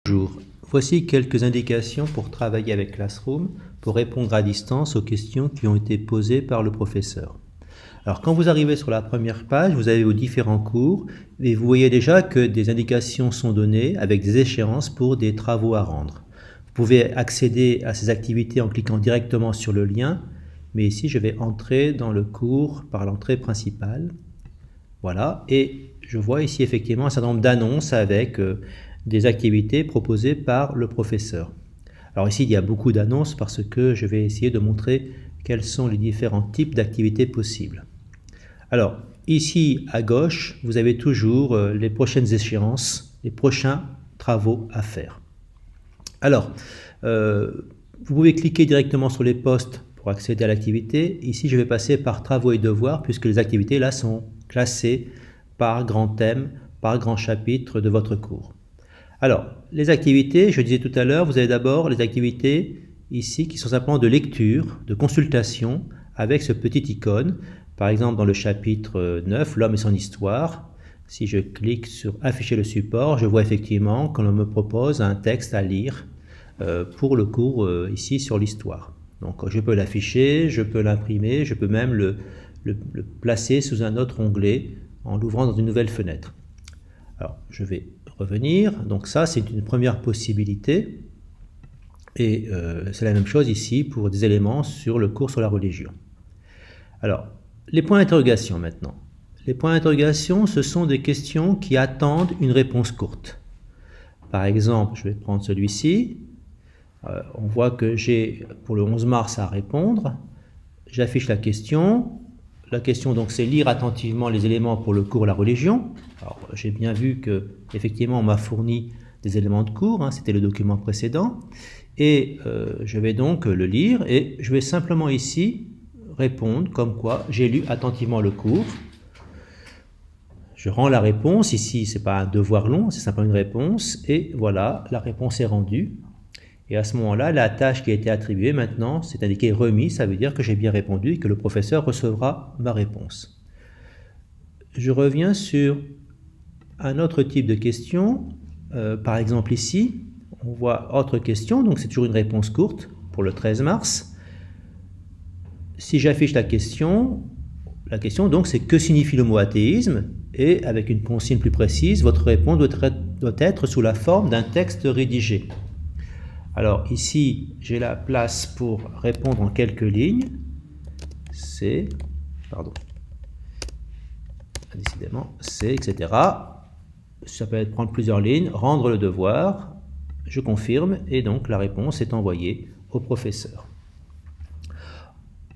Bonjour, voici quelques indications pour travailler avec Classroom pour répondre à distance aux questions qui ont été posées par le professeur. Alors quand vous arrivez sur la première page, vous avez vos différents cours et vous voyez déjà que des indications sont données avec des échéances pour des travaux à rendre. Vous pouvez accéder à ces activités en cliquant directement sur le lien, mais ici je vais entrer dans le cours par l'entrée principale. Voilà, et je vois ici effectivement un certain nombre d'annonces avec des activités proposées par le professeur. Alors ici, il y a beaucoup d'annonces parce que je vais essayer de montrer quels sont les différents types d'activités possibles. Alors, ici à gauche, vous avez toujours les prochaines échéances, les prochains travaux à faire. Alors, vous pouvez cliquer directement sur les postes pour accéder à l'activité. Ici, je vais passer par travaux et devoirs puisque les activités là sont classées par grand thème, par grand chapitre de votre cours. Alors, les activités, je disais tout à l'heure, vous avez d'abord les activités ici qui sont simplement de lecture, de consultation, avec ce petit icône. Par exemple, dans le chapitre 9, l'homme et son histoire, si je clique sur afficher le support, je vois effectivement qu'on me propose un texte à lire pour le cours ici sur l'histoire. Donc je peux l'afficher, je peux l'imprimer, je peux même le placer sous un autre onglet en l'ouvrant dans une nouvelle fenêtre. Alors, je vais revenir. Donc ça, c'est une première possibilité. Et c'est la même chose ici pour des éléments sur le cours sur la religion. Alors, les points d'interrogation maintenant. Les points d'interrogation, ce sont des questions qui attendent une réponse courte. Par exemple, je vais prendre celui-ci. On voit que j'ai pour le 11 mars à répondre. J'affiche la question. La question, donc, c'est lire attentivement les éléments pour le cours la religion. Alors, j'ai bien vu que, effectivement, on m'a fourni des éléments de cours, hein, c'était le document précédent, et je vais donc le lire, et je vais simplement ici répondre comme quoi j'ai lu attentivement le cours. Je rends la réponse, ici, c'est pas un devoir long, c'est simplement une réponse, et voilà, la réponse est rendue. Et à ce moment-là, la tâche qui a été attribuée maintenant, c'est indiqué remis, ça veut dire que j'ai bien répondu et que le professeur recevra ma réponse. Je reviens sur un autre type de question. Par exemple ici, on voit autre question, donc c'est toujours une réponse courte pour le 13 mars. Si j'affiche la question donc c'est que signifie le mot athéisme, et avec une consigne plus précise, votre réponse doit être sous la forme d'un texte rédigé. Alors ici, j'ai la place pour répondre en quelques lignes. Décidément, etc. Ça peut prendre plusieurs lignes, rendre le devoir, je confirme, et donc la réponse est envoyée au professeur.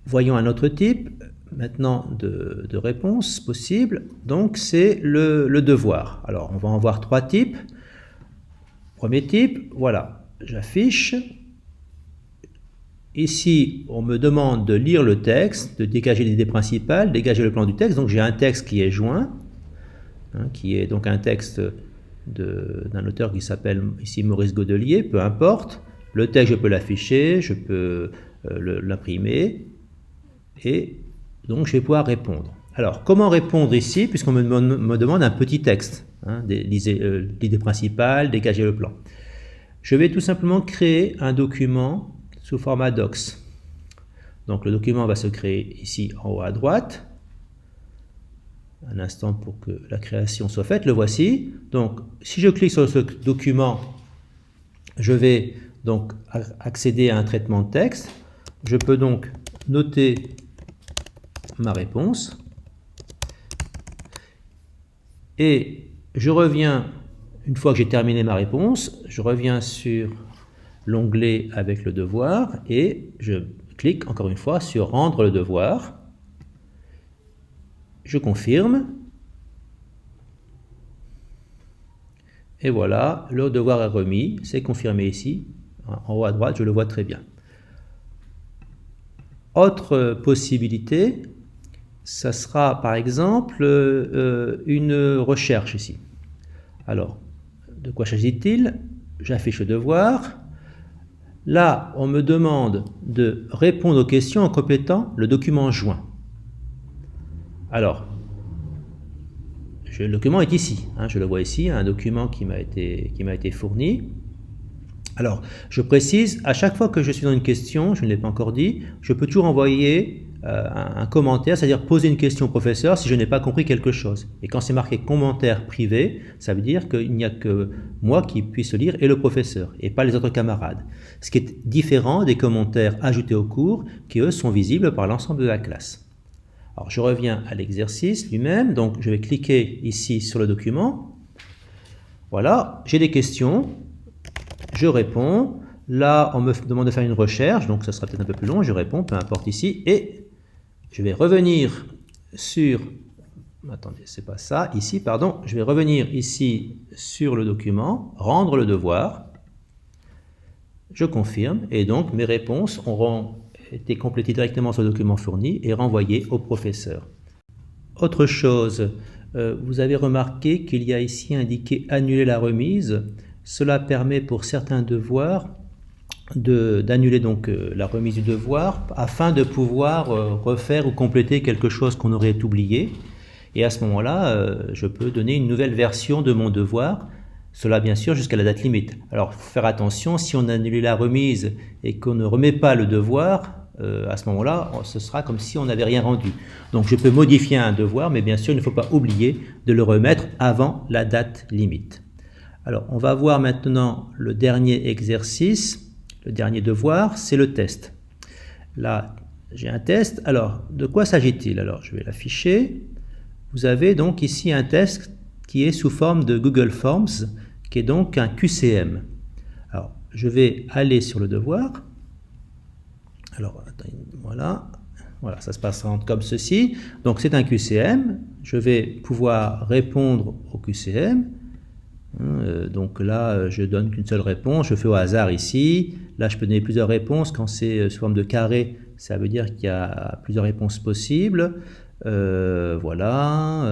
Voyons un autre type, maintenant, de réponse possible. Donc c'est le devoir. Alors on va en voir trois types. Premier type, voilà. J'affiche. Ici, on me demande de lire le texte, de dégager l'idée principale, dégager le plan du texte. Donc j'ai un texte qui est joint, hein, qui est donc un texte d'un auteur qui s'appelle ici Maurice Godelier, peu importe. Le texte, je peux l'afficher, je peux l'imprimer, et donc je vais pouvoir répondre. Alors, comment répondre ici, puisqu'on me demande un petit texte, hein, l'idée principale, dégager le plan. Je vais tout simplement créer un document sous format docs. Donc le document va se créer ici en haut à droite. Un instant pour que la création soit faite, le voici. Donc si je clique sur ce document, je vais donc accéder à un traitement de texte. Je peux donc noter ma réponse. Et je reviens. Une fois que j'ai terminé ma réponse, je reviens sur l'onglet avec le devoir et je clique encore une fois sur rendre le devoir. Je confirme. Et voilà, le devoir est remis, c'est confirmé ici, en haut à droite, je le vois très bien. Autre possibilité, ça sera par exemple une recherche ici. Alors, de quoi s'agit-il? J'affiche le devoir. Là, on me demande de répondre aux questions en complétant le document joint. Alors, le document est ici, hein, je le vois ici, un document qui m'a été fourni. Alors, je précise, à chaque fois que je suis dans une question, je ne l'ai pas encore dit, je peux toujours envoyer un commentaire, c'est-à-dire poser une question au professeur si je n'ai pas compris quelque chose. Et quand c'est marqué commentaire privé, ça veut dire qu'il n'y a que moi qui puisse lire et le professeur, et pas les autres camarades. Ce qui est différent des commentaires ajoutés au cours, qui eux sont visibles par l'ensemble de la classe. Alors je reviens à l'exercice lui-même, donc je vais cliquer ici sur le document. Voilà, j'ai des questions, je réponds. Là, on me demande de faire une recherche, donc ça sera peut-être un peu plus long, je réponds, peu importe ici, et je vais revenir sur, attendez, c'est pas ça, ici, pardon, je vais revenir ici sur le document, rendre le devoir, je confirme, et donc mes réponses auront été complétées directement sur le document fourni et renvoyées au professeur. Autre chose, vous avez remarqué qu'il y a ici indiqué annuler la remise. Cela permet pour certains devoirs d'annuler donc la remise du devoir afin de pouvoir refaire ou compléter quelque chose qu'on aurait oublié. Et à ce moment-là, je peux donner une nouvelle version de mon devoir, cela bien sûr jusqu'à la date limite. Alors, faut faire attention, si on annule la remise et qu'on ne remet pas le devoir, à ce moment-là, ce sera comme si on n'avait rien rendu. Donc je peux modifier un devoir, mais bien sûr, il ne faut pas oublier de le remettre avant la date limite. Alors, on va voir maintenant le dernier exercice. Le dernier devoir, c'est le test. Là, j'ai un test. Alors, de quoi s'agit-il? Alors, je vais l'afficher. Vous avez donc ici un test qui est sous forme de Google Forms, qui est donc un QCM. Alors, je vais aller sur le devoir. Alors, voilà, ça se passe comme ceci. Donc, c'est un QCM. Je vais pouvoir répondre au QCM. Donc là, je donne qu'une seule réponse, je fais au hasard ici. Là, je peux donner plusieurs réponses. Quand c'est sous forme de carré, ça veut dire qu'il y a plusieurs réponses possibles. Voilà.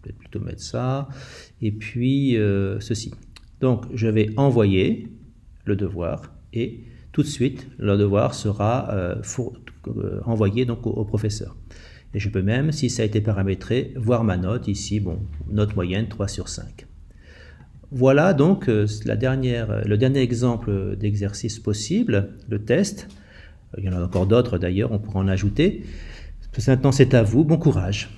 Je vais plutôt mettre ça. Et puis, ceci. Donc, je vais envoyer le devoir et tout de suite, le devoir sera envoyé donc au professeur. Et je peux même, si ça a été paramétré, voir ma note ici, bon, note moyenne 3 sur 5. Voilà donc le dernier exemple d'exercice possible, le test. Il y en a encore d'autres d'ailleurs, on pourra en ajouter. Maintenant c'est à vous, bon courage.